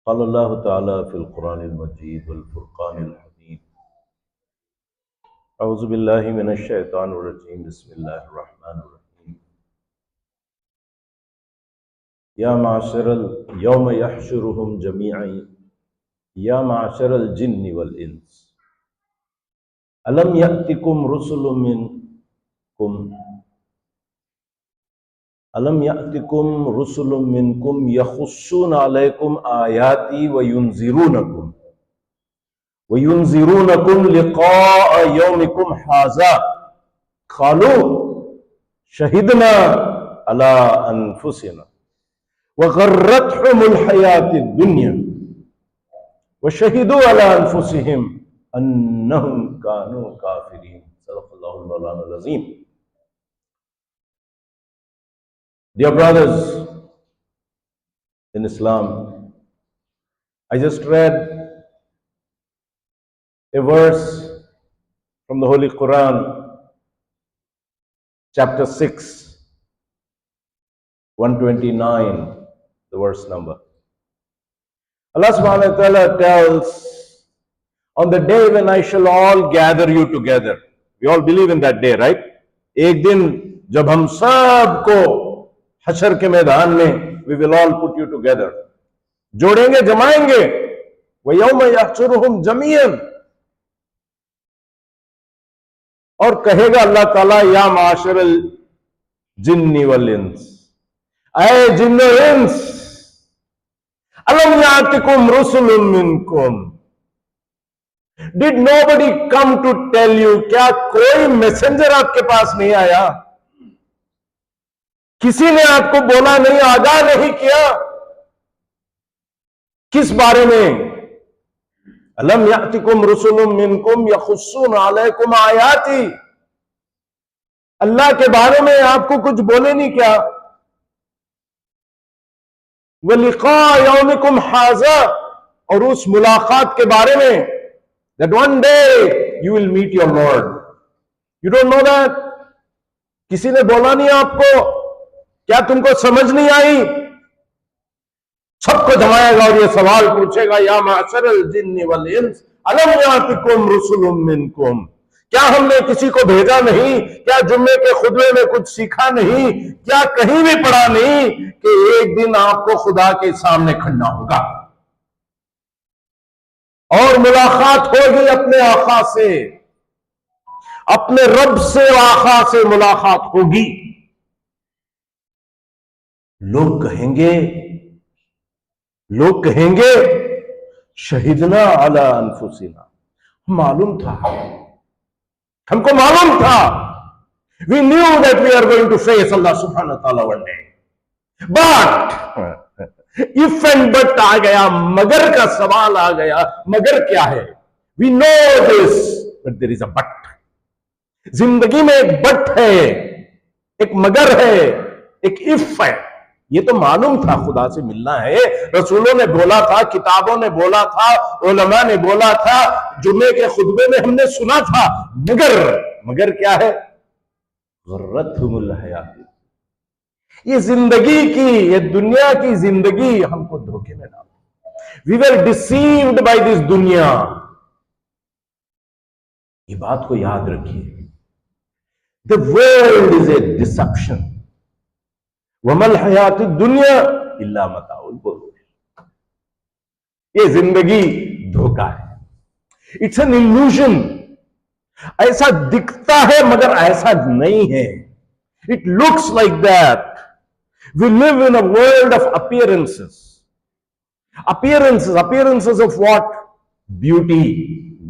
क़ाल अल्लाहु तआला फ़िल क़ुरानिल मजीद वल फ़ुरक़ानिल हमीद। अऊज़ु बिल्लाहि मिनश शैतानिर रजीम। बिस्मिल्लाहिर रहमानिर रहीम। या माशरल यौम यहशुरुहुम जमीअन या माशरल जिन्नि वल इंस अलम यअतिकुम रुसुलुम मिनकुम अलम यअतिकुम रुसुलुम मिनकुम यखुस्सून अलैकुम आयाती व युनज़िरूनकुम लिक़ाअ यौमिकुम हाज़ा क़ालू शहिदना अला अनफुसिना व गर्रतहुमुल हयातिद दुनिया व शहिदू अला अनफुसिहिम अन्नहुम कानू काफिरीन। सदक़ल्लाहुल मौलाना अज़ीम। Dear brothers in Islam, I just read a verse from the Holy Quran, chapter 6, 129, the verse number. Allah subhanahu wa ta'ala tells, on the day when I shall all gather you together. We all believe in that day, right? एक दिन जब हम सब को हशर के मैदान में we will all put you together, जोड़ेंगे, जमाएंगे। व यौम यहशुरुहुम जमीअन, और कहेगा अल्लाह ताला या माशरल जिन्नि वल इंस, ऐ जिन्न इंस, अलम यातिकुम रुसुलुम मिनकुम, did nobody come to tell you, क्या कोई मैसेंजर आपके पास नहीं आया? किसी ने आपको बोला नहीं, आगाह नहीं किया? किस बारे में? अलम यातिकुम रुसुलुम मिनकुम यखुस्सून अलैकुम आयाती, अल्लाह के बारे में आपको कुछ बोले नहीं क्या? व लिक़ा यौमिकुम हाज़ा, और उस मुलाकात के बारे में, that one day you will meet your Lord. You don't know that? किसी ने बोला नहीं आपको? क्या तुमको समझ नहीं आई? सबको जमाएगा और ये सवाल पूछेगा, या माशरल जिन्नि वल इंस अलम यातिकुम रुसुलुम मिनकुम, क्या हमने किसी को भेजा नहीं? क्या जुम्मे के खुतबे में कुछ सीखा नहीं? क्या कहीं भी पढ़ा नहीं कि एक दिन आपको खुदा के सामने खड़ना होगा और मुलाकात होगी अपने आका से, अपने रब से, आका से मुलाकात होगी। लोग कहेंगे शहीदना अला अनफुसिना, मालूम था, हमको मालूम था, we knew that we are going to face Allah subhanahu wa ta'ala one day, but if and but आ गया, मगर का सवाल आ गया। मगर क्या है? we know this, but there is a but. जिंदगी में एक बट है, एक मगर है, एक इफ है। ये तो मालूम था खुदा से मिलना है, रसूलों ने बोला था, किताबों ने बोला था, उलमा ने बोला था, जुम्मे के खुतबे में हमने सुना था, मगर क्या है? गर्रतहुमुल हयातिद, ये जिंदगी की, ये दुनिया की जिंदगी हमको धोखे में डाला। We were deceived by this दुनिया। ये बात को याद रखिए, the world is a deception, वमल हयातुद दुनिया इल्ला मताउल गुरूर, ये जिंदगी धोखा है, इट्स एन इल्यूजन। ऐसा दिखता है मगर ऐसा नहीं है। It looks like that. We live in a world of appearances of what? Beauty.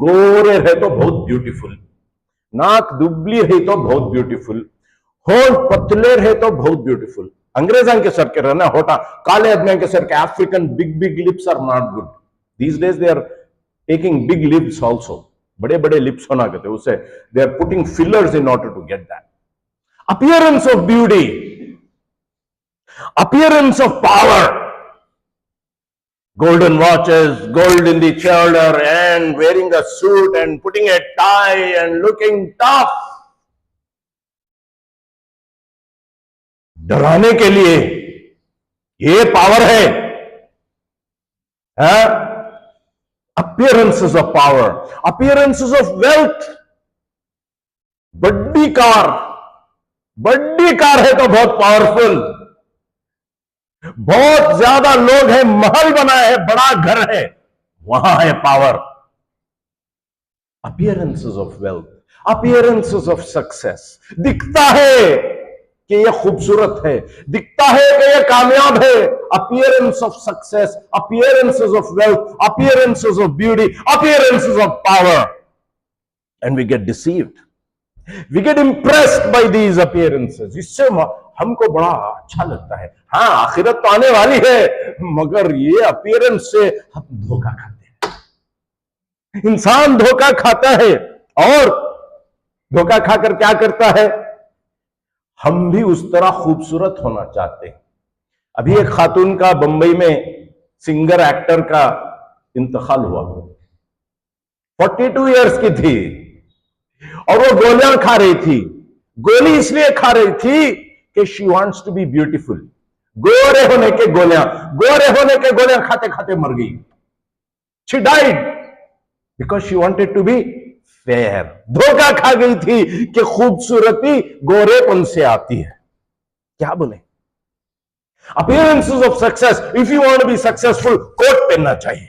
गोरे है तो बहुत ब्यूटीफुल, नाक दुबली है तो बहुत ब्यूटीफुल, होठ पतले है तो बहुत ब्यूटीफुल। अंग्रेजां के सर के रहना होटा, काले आदमी के सर के African big lips are not good. These days they are taking big lips also, बड़े बड़े लिप्स होना कहते हैं उसे, they are putting fillers in order to get that appearance of beauty, appearance of power, golden watches, gold in the shoulder, and wearing a suit and putting a tie and looking tough, डराने के लिए ये power है। Appearances of power, appearances of wealth. बड़ी car, बड़ी car है तो बहुत पावरफुल, बहुत ज्यादा लोग हैं, महल बना है, बड़ा घर है, वहां है power. Appearances of wealth, appearances of success. दिखता है कि ये खूबसूरत है, दिखता है कि ये कामयाब है। Appearance of success, appearances of wealth, appearances of beauty, appearances of power, and we get deceived, we get impressed by these appearances. इससे हमको बड़ा अच्छा लगता है। हाँ, आखिरत तो आने वाली है, मगर ये अपीयरेंस से हम धोखा खाते हैं। इंसान धोखा खाता है, और धोखा खाकर क्या करता है, हम भी उस तरह खूबसूरत होना चाहते हैं। अभी एक खातून का बंबई में सिंगर एक्टर का इंतकाल हुआ, 42 इयर्स की थी, और वो गोलियां खा रही थी। गोली इसलिए खा रही थी कि she wants to be beautiful. गोरे होने के गोलियां, गोरे होने के गोलियां खाते खाते मर गई। She died because she wanted to be fair. धोखा खा गई थी कि खूबसूरती गोरेपन से आती है। क्या बोले, appearances of success. If you want to be successful, coat पहनना चाहिए,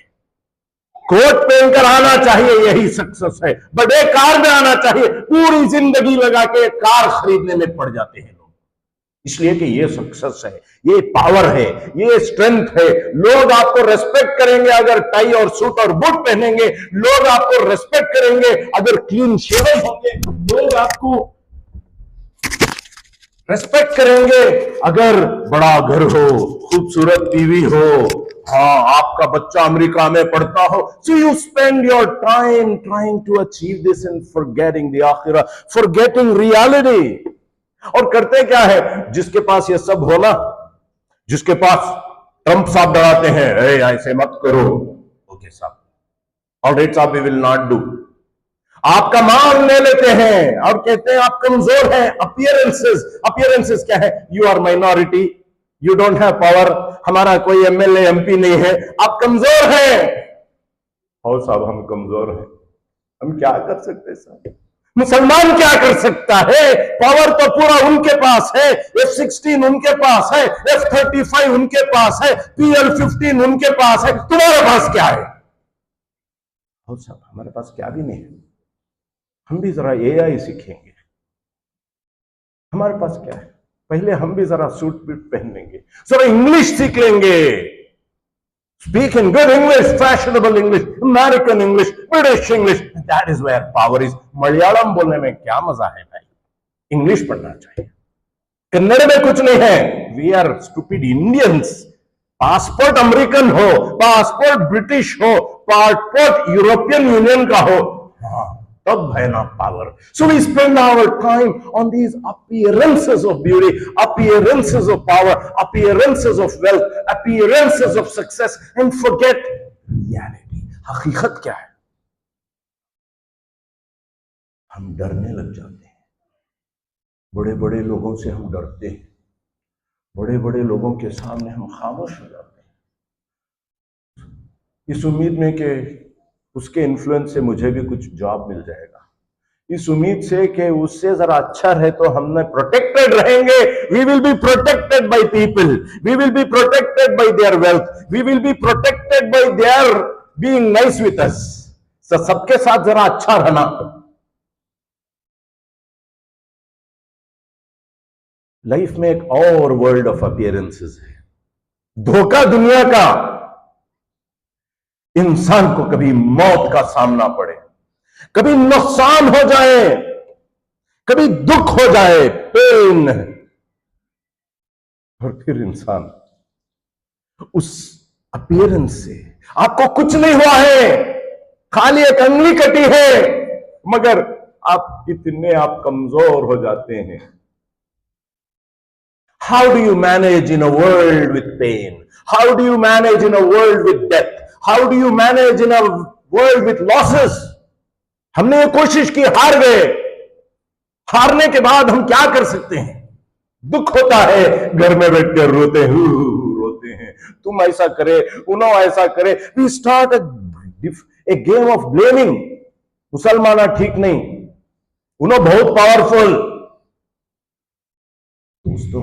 कोट पहनकर आना चाहिए, यही सक्सेस है। बड़े कार में आना चाहिए, पूरी जिंदगी लगा के कार खरीदने में पड़ जाते हैं लोग, इसलिए कि ये सक्सेस है, ये पावर है, ये स्ट्रेंथ है। लोग आपको रेस्पेक्ट करेंगे अगर टाई और सूट और बूट पहनेंगे, लोग आपको रेस्पेक्ट करेंगे अगर क्लीन शेवन होंगे, लोग आपको रेस्पेक्ट करेंगे अगर बड़ा घर हो, खूबसूरत बीवी हो, हाँ, आपका बच्चा अमेरिका में पढ़ता हो। So you spend your time trying to achieve this and forgetting the आखिरह, फॉरगेटिंग रियलिटी। और करते क्या है, जिसके पास ये सब हो ना, जिसके पास ट्रंप साहब डराते हैं, ऐसे मत करो, ओके साहब, ऑलराइट साहब, वी विल नॉट डू। आपका मान ले लेते हैं और कहते हैं आप कमजोर हैं। अपीयरेंसेस, अपीयरेंसेस क्या है, you are minority, you don't have power, हमारा कोई एमएलए एमपी नहीं है, आप कमजोर हैं। और साहब हम कमजोर हैं, हम क्या कर सकते हैं साहब, मुसलमान क्या कर सकता है, पावर तो पूरा उनके पास है। F-16 उनके पास है, F-35 उनके पास है, PL-15 उनके पास है, तुम्हारे पास क्या है? और साहब हमारे पास क्या भी नहीं है, हम भी जरा AI सीखेंगे। हमारे पास क्या है, पहले हम भी जरा सूट बूट पहन लेंगे, जरा इंग्लिश सीख लेंगे, speak in good English, fashionable English, American English, British English, that is where power is. Malayalam बोलने में क्या मजा है भाई, इंग्लिश पढ़ना चाहिए। कन्नड़ में कुछ नहीं है, we are stupid Indians. Passport American हो, पासपोर्ट ब्रिटिश हो, पासपोर्ट यूरोपियन यूनियन का हो, हाँ, तब है ना power. So we spend our time on these appearances of beauty, appearances of power, appearances of wealth, appearances of success, and forget reality. हकीकत क्या है? हम डरने लग जाते हैं, बड़े बड़े लोगों से हम डरते हैं, बड़े बड़े लोगों के सामने हम खामोश हो जाते हैं, इस उम्मीद में कि उसके इन्फ्लुएंस से मुझे भी कुछ जॉब मिल जाएगा, इस उम्मीद से कि उससे जरा अच्छा रहे तो हमने प्रोटेक्टेड रहेंगे। We will be protected by people, we will be protected by their wealth, we will be protected by their being nice with us. सबके साथ जरा अच्छा रहना। लाइफ में एक और वर्ल्ड ऑफ अपीयरेंसेस है, धोखा दुनिया का। इंसान को कभी मौत का सामना पड़े, कभी नुकसान हो जाए, कभी दुख हो जाए, पेन, और फिर इंसान उस अपीयरेंस से, आपको कुछ नहीं हुआ है, खाली एक अंगली कटी है, मगर आप इतने आप कमजोर हो जाते हैं। How do you manage in a world with pain? How do you manage in a world with death? How do you manage in a world with losses? हमने ये कोशिश की, हार गए। हारने के बाद हम क्या कर सकते हैं? दुख होता है, घर में बैठकर रोते हैं, रोते हैं, हैं, तुम ऐसा करे, उनो ऐसा करे। We start a game of blaming. मुसलमान ठीक नहीं, उनो बहुत पावरफुल। दोस्तों,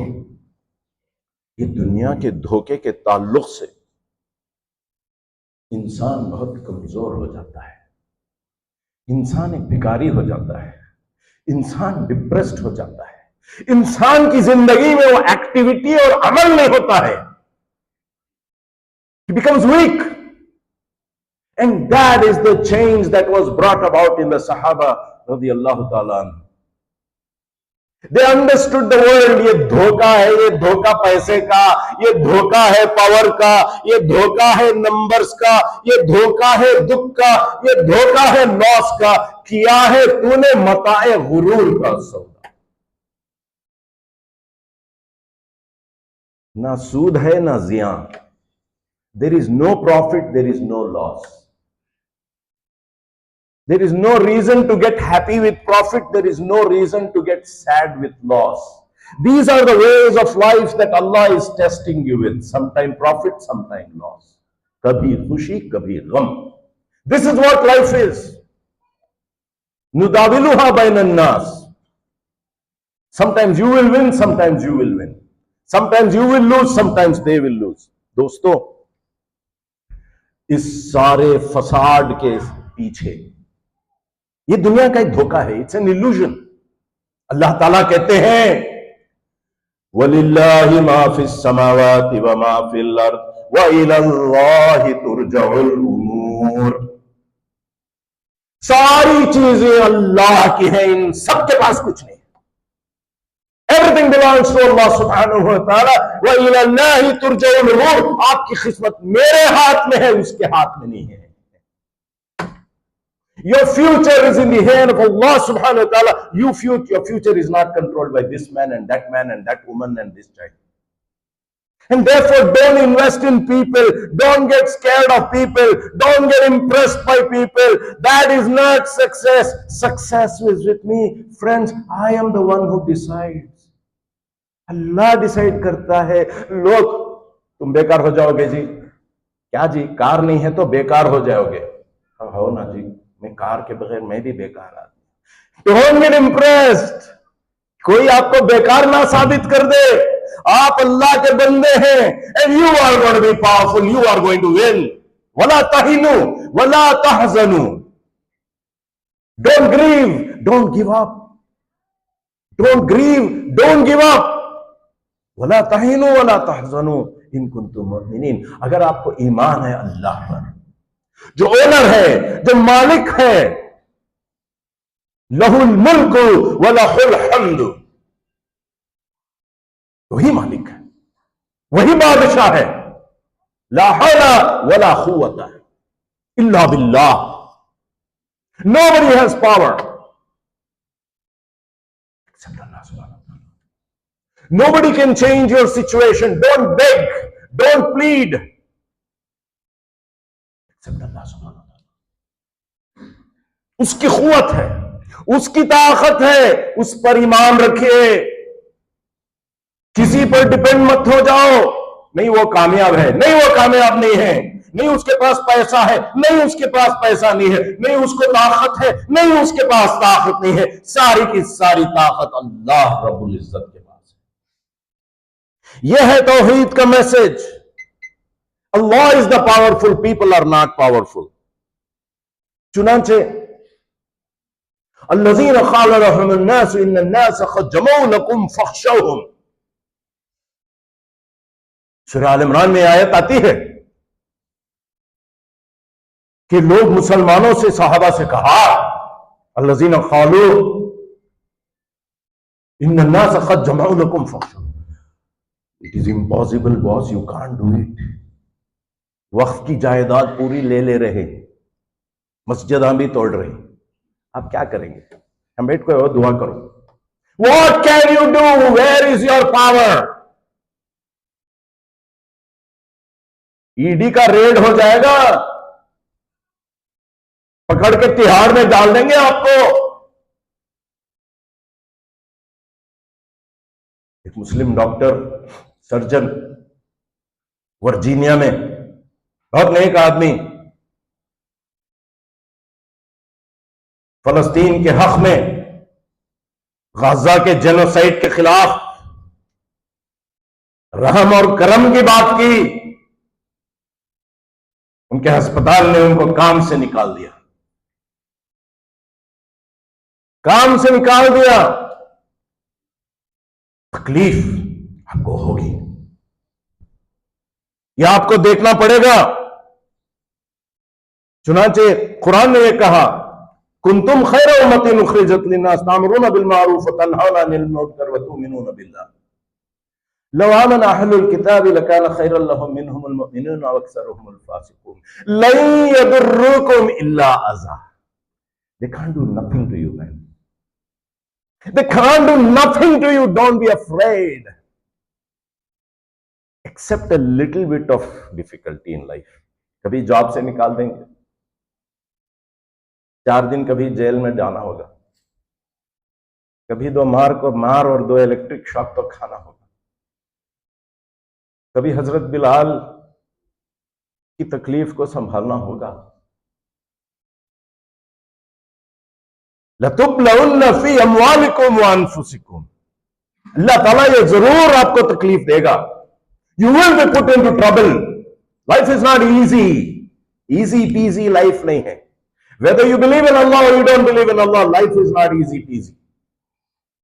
ये दुनिया के धोखे के ताल्लुक से इंसान बहुत कमजोर हो जाता है, इंसान एक भिखारी हो जाता है, इंसान डिप्रेस्ड हो जाता है, इंसान की जिंदगी में वो एक्टिविटी और अमल नहीं होता है। He becomes weak. And that is the change that was brought about in the Sahaba radiyallahu ta'ala anhu. They understood the world. ये धोखा है, ये धोखा पैसे का, ये धोखा है पावर का, ये धोखा है नंबर्स का, ये धोखा है दुख का, ये धोखा है लॉस का। किया है तूने मताए गुरूर का सौदा। ना सूद है ना जियां। There is no profit, there is no loss. There is no reason to get happy with profit. There is no reason to get sad with loss. These are the ways of life that Allah is testing you with. Sometime profit, sometime loss. Kabhi khushi, kabhi gham. This is what life is. Nudawiluha bainan nas. Sometimes you will win, sometimes you will win. Sometimes you will lose, sometimes they will lose. दोस्तों, इस सारे फसाद के पीछे ये दुनिया का एक धोखा है। It's an illusion. अल्लाह ताला कहते हैं वलिल्लाहि मा फिस समावाति व मा फिल अर्द व इलल्लाहि तुरजउल उमूर। सारी चीजें अल्लाह की हैं, इन सबके पास कुछ नहीं। एवरीथिंग बिलोंग्स टू अल्लाह सुब्हानहू व तआला व इलल्लाहि तुरजउल उमूर। आपकी किस्मत मेरे हाथ में है, उसके हाथ में नहीं है। Your future is in the hand of Allah subhanahu wa ta'ala. Your future is not controlled by this man and that woman and this child. And therefore, don't invest in people. Don't get scared of people. Don't get impressed by people. That is not success. Success is with me. Friends, I am the one who decides. Allah decide करता है। लोग, तुम बेकार हो जाओगे जी। क्या जी, car नहीं है तो बेकार हो जाओगे? हो ना जी, मैं कार के बगैर मैं भी बेकार आदमी। Don't get impressed. कोई आपको बेकार ना साबित कर दे। आप अल्लाह के बंदे हैं, and you are going to be powerful, you are going to win. वला तहिनु वला तहजनु। Don't grieve, don't give up. Don't grieve, don't give up. वला तहिनु वला तहजनु इन कुंतुम मुमिनीन। अगर आपको ईमान है अल्लाह पर, जो ओनर है, जो मालिक है, लहुल मुल्क व लहुल हम्द, वही मालिक है, वही बादशाह है। ला हौला वला कुव्वता इल्ला बिल्लाह। Nobody has power except Allah सुब्हानहू व तआला। Nobody can change your situation. Don't beg, don't plead, except Allah सुब्हानहू व तआला। उसकी कुव्वत है, उसकी ताकत है, उस पर ईमान रखिए। किसी पर डिपेंड मत हो जाओ। नहीं वो कामयाब है, नहीं वो कामयाब नहीं है, नहीं उसके पास पैसा है, नहीं उसके पास पैसा नहीं है, नहीं उसको ताकत है, नहीं उसके पास ताकत नहीं है। सारी की सारी ताकत अल्लाह रब्बुल इज्जत के पास है। यह है तौहीद का message. Allah is the powerful, people are not powerful. चुनांचे अल्लज़ीना क़ाल लहुमुन नास इन्नन नास क़द जमऊ लकुम फ़ख़्शौहुम। सूरह आल इमरान में आयत आती है कि लोग मुसलमानों से, सहाबा से कहा, अल्लज़ीना क़ालू इन्नन नास क़द जमऊ लकुम फ़ख़्शौहुम। It is impossible boss, you can't do it. वक्फ की जायदाद पूरी ले रहे, मस्जिदां भी तोड़ रहे, आप क्या करेंगे? हम बैठ को दुआ करो। What can you do? Where is your power? ED का रेड हो जाएगा, पकड़ के तिहाड़ में डाल देंगे आपको। एक मुस्लिम डॉक्टर, सर्जन वर्जीनिया में बहुत नेक आदमी फलस्तीन के हक में गाजा के जेनोसाइड के खिलाफ रहम और करम की बात की। उनके अस्पताल ने उनको काम से निकाल दिया, काम से निकाल दिया। तकलीफ आपको होगी, यह आपको देखना पड़ेगा। चुनांचे कुरान ने यह कहा, कुंतुम खैर उम्मतिन उखरिजत लिन्नास तामुरून बिल मारूफ व तनहौना अनिल मुनकर व तुमिनून बिल्लाह लौ आमन अहलुल किताबि लकान खैरल लहुम मिनहुमुल मुमिनून व अक्सरुहुमुल फासिकून लन यदुर्रुकुम इल्ला अज़ा। They can't do nothing to you, man. They can't do nothing to you. Don't be afraid. Accept a little bit of difficulty in life. कभी जॉब से निकाल देंगे, 4 दिन कभी जेल में जाना होगा, कभी 2 मार और 2 इलेक्ट्रिक शॉक तो खाना होगा, कभी हजरत बिलाल की तकलीफ को संभालना होगा। लतुबलउन्न फी अमवालिकुम व अनफुसिकुम, अल्लाह ताला ये जरूर आपको तकलीफ देगा। You will be put into trouble. Life is not easy peasy life नहीं है। Whether you believe in Allah और you don't believe in Allah, life is not easy peasy.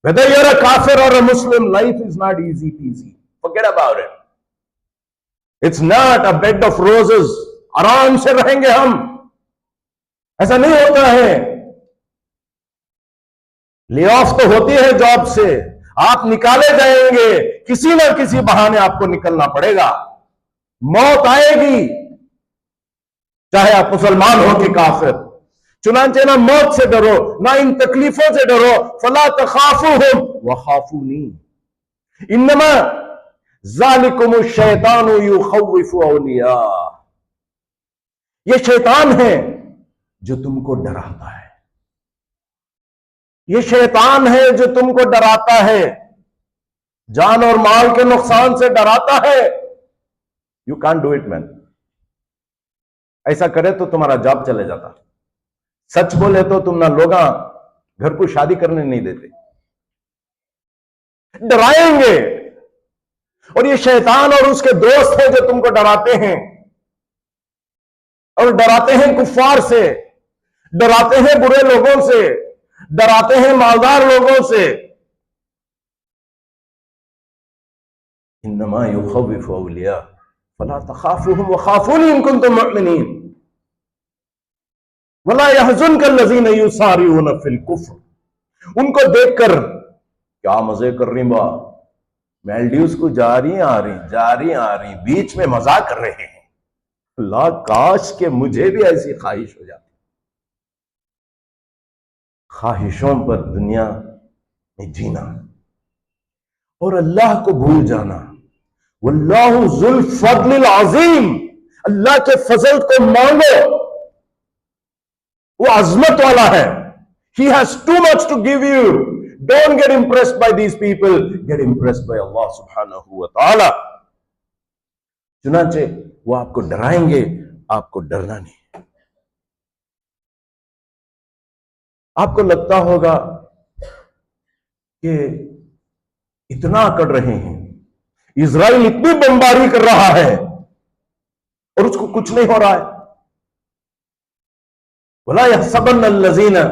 Whether you are a काफिर और a Muslim, life is not easy peasy. Forget about it. It's not a bed of roses. आराम से रहेंगे हम, ऐसा नहीं होता है। ले ऑफ तो होती है जॉब से, आप निकाले जाएंगे, किसी ना किसी बहाने आपको निकलना पड़ेगा। मौत आएगी, चाहे आप मुसलमान हो कि काफिर। चुनांचे ना मौत से डरो, ना इन तकलीफों से डरो। फला तखाफूहुम व खाफूनी इन्नमा ज़ालिकुमुश शैतानु युखव्विफु औलिया। ये शैतान है जो तुमको डराता है, ये शैतान है जो तुमको डराता है, जान और माल के नुकसान से डराता है। You can't do it man. ऐसा करे तो तुम्हारा जॉब चले जाता। सच बोले तो तुम ना लोग घर को शादी करने नहीं देते। डराएंगे, और ये शैतान और उसके दोस्त हैं जो तुमको डराते हैं, और डराते हैं कुफ्फार से, डराते हैं बुरे लोगों से, डराते हैं मालदार लोगों से। इन्नमा युखव्विफु औलिया फला तखाफूहुम व खाफूनी इन कुंतुम मुमिनीन वला यहज़ुनका allज़ीना युसारिऊना फिल कुफ्र। उनको देखकर क्या मजे कर रही बा, मालदीव्स को जा रही आ रही, बीच में मजा कर रहे हैं। अल्लाह काश के मुझे भी ऐसी ख्वाहिश हो जाती। ख्वाहिशों पर दुनिया में जीना और अल्लाह को भूल जाना। वल्लाहु ज़ुल फ़ज़्लिल अज़ीम। अल्लाह के फजल को मांगो, वो अजमत वाला है। He has too much to give you. Don't get impressed by these people. Get impressed by Allah subhanahu wa ta'ala. चुनांचे वो आपको डराएंगे, आपको डरना नहीं। आपको लगता होगा कि इतना कर रहे हैं, इजराइल इतनी बमबारी कर रहा है और उसको कुछ नहीं हो रहा है। वला यहसबन्न अल्लज़ीना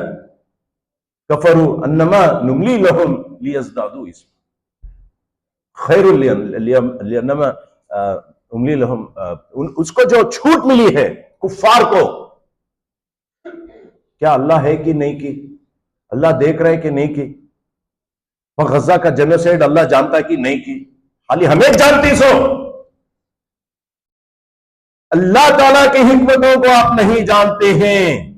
कफरू अन्नमा नुमली लहुम लियज़दादू इस्मा खैरुल लियन्नमा उमली लहुम। उसको जो छूट मिली है कुफ्फार को, क्या अल्लाह है कि नहीं की? अल्लाह देख रहे कि नहीं की? और गजा का जेनोसाइड अल्लाह जानता है कि नहीं की? खाली हमें जानती सो। अल्लाह ताला की हिकमतों को आप नहीं जानते हैं।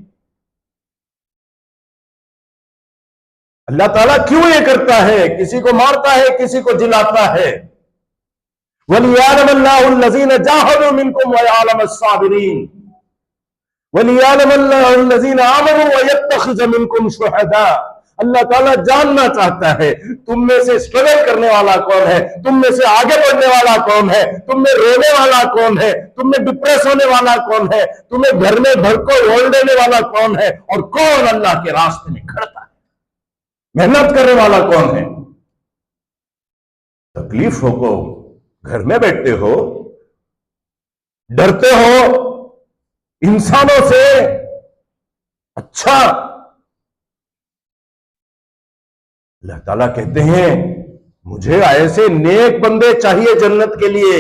अल्लाह ताला क्यों ये करता है? किसी को मारता है, किसी को जिलाता है। वलियालमल्लाहुल्लज़ीना जाहदू मिनकुम व यअलमस्साबिरीन वलियालमल्लाहुल्लज़ीना आमनू व यत्तखिज़ मिनकुम शुहदा अल्लाह ताला जानना चाहता है तुम में से स्ट्रगल करने वाला कौन है, तुम में से आगे बढ़ने वाला कौन है, तुम में रोने वाला कौन है, तुम में डिप्रेस होने वाला कौन है, तुम्हें घर में भर को रोल देने वाला कौन है, और कौन अल्लाह के रास्ते में खड़ता है, मेहनत करने वाला कौन है। तकलीफों को घर में बैठते हो, डरते हो इंसानों से, अच्छा अल्लाह ताला कहते हैं मुझे ऐसे नेक बंदे चाहिए जन्नत के लिए,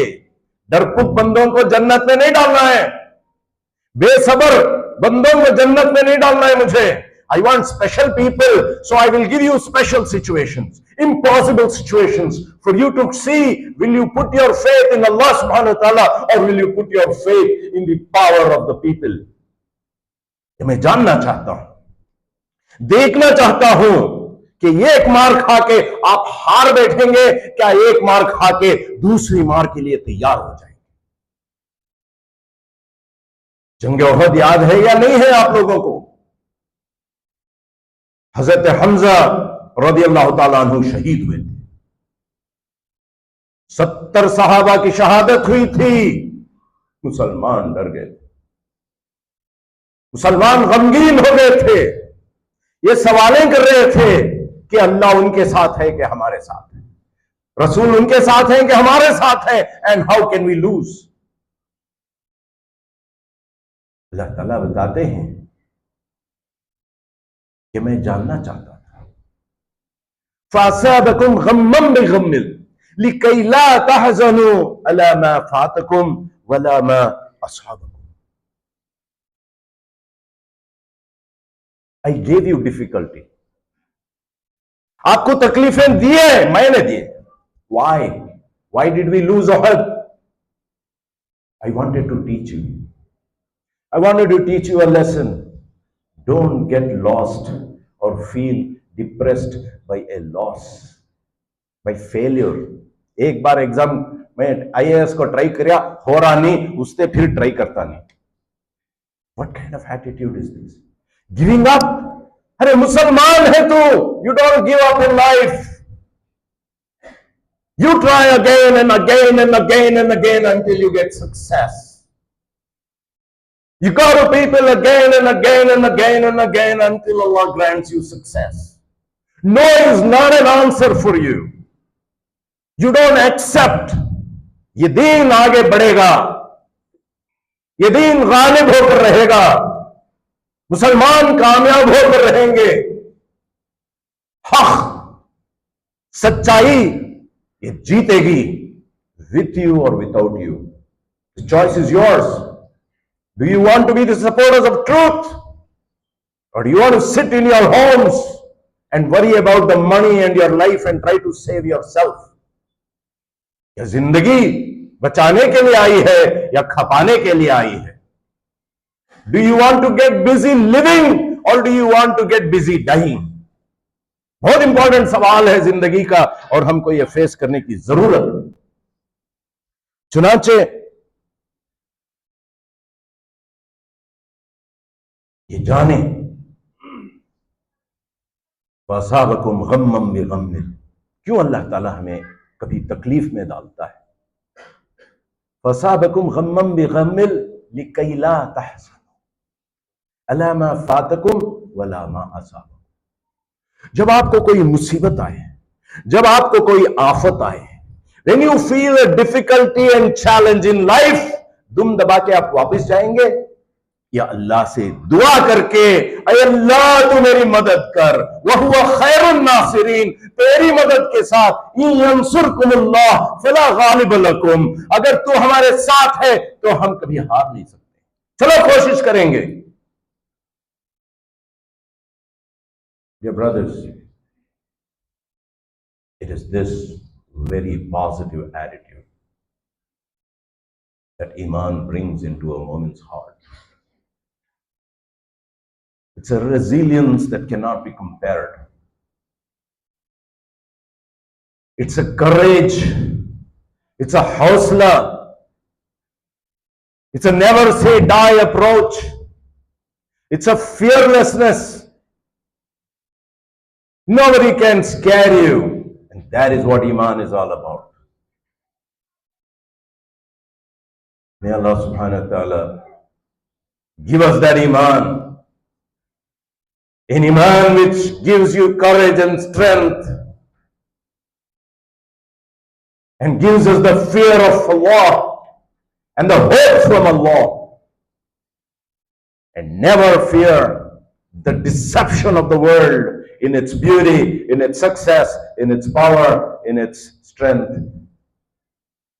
डरपुक बंदों को जन्नत में नहीं डालना है, बेसबर बंदों को जन्नत में नहीं डालना है मुझे। I want special people, so I will give you special situations, impossible situations for you to see. Will you put your faith in Allah subhanahu wa ta'ala, or will you put your faith in the power of the people? ये मैं जानना चाहता हूं, देखना चाहता हूं कि एक मार खा के आप हार बैठेंगे, क्या एक मार खा के दूसरी मार के लिए तैयार हो जाएंगे। जंग ओहद याद है या नहीं है आप लोगों को? हजरत हमजा रदियल्लाहु ताला अन्हु शहीद हुए थे, 70 सहाबा की शहादत हुई थी। मुसलमान डर गए थे, मुसलमान गमगीन हो गए थे, ये सवालें कर रहे थे कि अल्लाह उनके साथ है कि हमारे साथ है, रसूल उनके साथ हैं कि हमारे साथ है, and how can we lose. Allah ताला बताते हैं कि मैं जानना चाहता था, फासाबकुम गम्मम बिगम्मिल लिकई ला तहज़नु अला मा फातकुम वला मा अस्हाबकुम। आई गेव यू डिफिकल्टी, आपको तकलीफें दिए, मैंने दिए। Why why did we lose Uhud? I wanted to teach you, I wanted to teach you a lesson. Don't get lost और feel depressed by a loss, by failure. एक बार exam में IAS को ट्राई करिया, हो रहा नहीं, उससे फिर ट्राई करता नहीं। What kind of attitude is this? Giving up. अरे मुसलमान है तू, you don't give up in life, you try again and again and again and again until you get success. You go to people again and again and again and again until Allah grants you success. No is not an answer for you. You don't accept. ये दीन आगे बढ़ेगा, ये दीन गालिब होकर रहेगा, मुसलमान कामयाब होकर रहेंगे। हक, सच्चाई ये जीतेगी, with you or without you. The choice is yours. Do you want to be the supporters of truth, or do you want to sit in your homes and worry about the money and your life and try to save yourself? या जिंदगी बचाने के लिए आई है या खपाने के लिए आई है? Do you want to get busy living or do you want to get busy dying? बहुत इंपॉर्टेंट सवाल है जिंदगी का, और हमको यह फेस करने की जरूरत है। चुनाचे ये जाने, फसाबकुम गम्मम बिगम्मिल, क्यों अल्लाह ताला हमें कभी तकलीफ में डालता है। फसाबकुम गम्मम बिगम्मिल लिकई ला तहज़नु अला मा फातकुम वला मा असाबकुम। जब आपको कोई मुसीबत आए, जब आपको कोई आफत आए, when you feel a difficulty and challenge in life, दुम दबा के आप वापस जाएंगे या अल्लाह से दुआ करके, अय अल्लाह तू मेरी मदद कर, वहुवा खैरुन नासिरीन, तेरी मदद के साथ, इन यंसुरकुमुल्लाह फला गालिब लकुम, अगर तू हमारे साथ है तो हम कभी हार नहीं सकते, चलो कोशिश करेंगे। Dear brothers, it is this very positive attitude that Iman brings into a moment's heart. It's a resilience that cannot be compared. It's a courage. It's a hausla. It's a never say die approach. It's a fearlessness. Nobody can scare you. And that is what Iman is all about. May Allah subhanahu wa ta'ala give us that Iman. An Iman which gives you courage and strength and gives us the fear of Allah and the hope from Allah. And never fear the deception of the world in its beauty, in its success, in its power, in its strength.